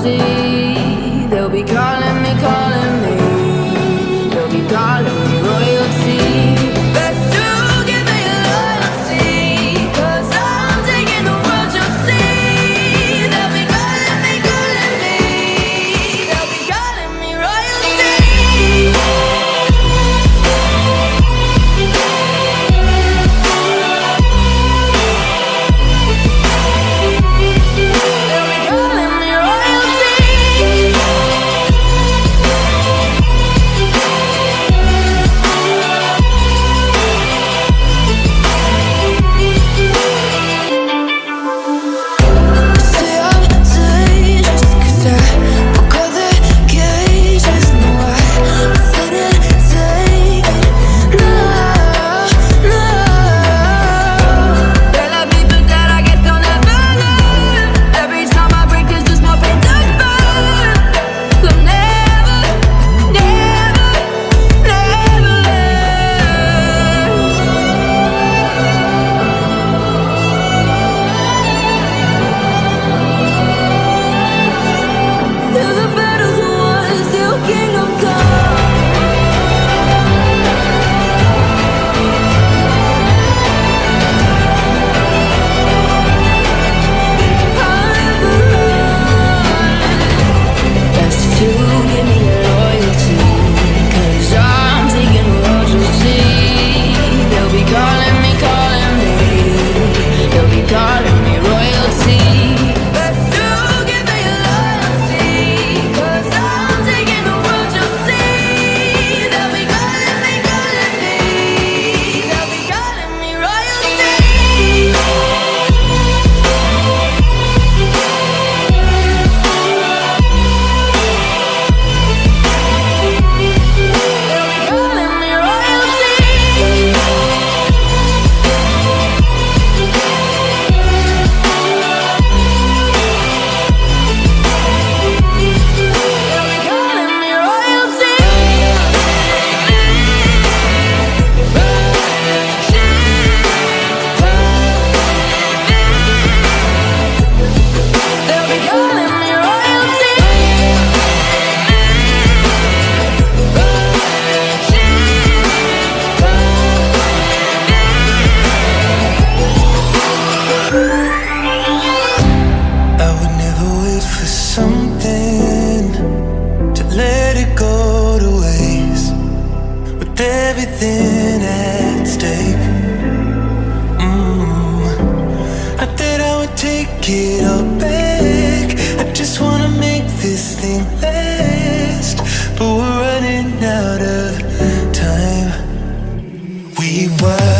see. They'll be calling me, calling me. They'll be calling me royalty. Best to give me your loyalty, 'cause I'm taking the world, you'll see. They'll be calling me, calling me. They'll be calling me royalty. Everything at stake. Not that I would take it all back. I just wanna make this thing last, but we're running out of time. We were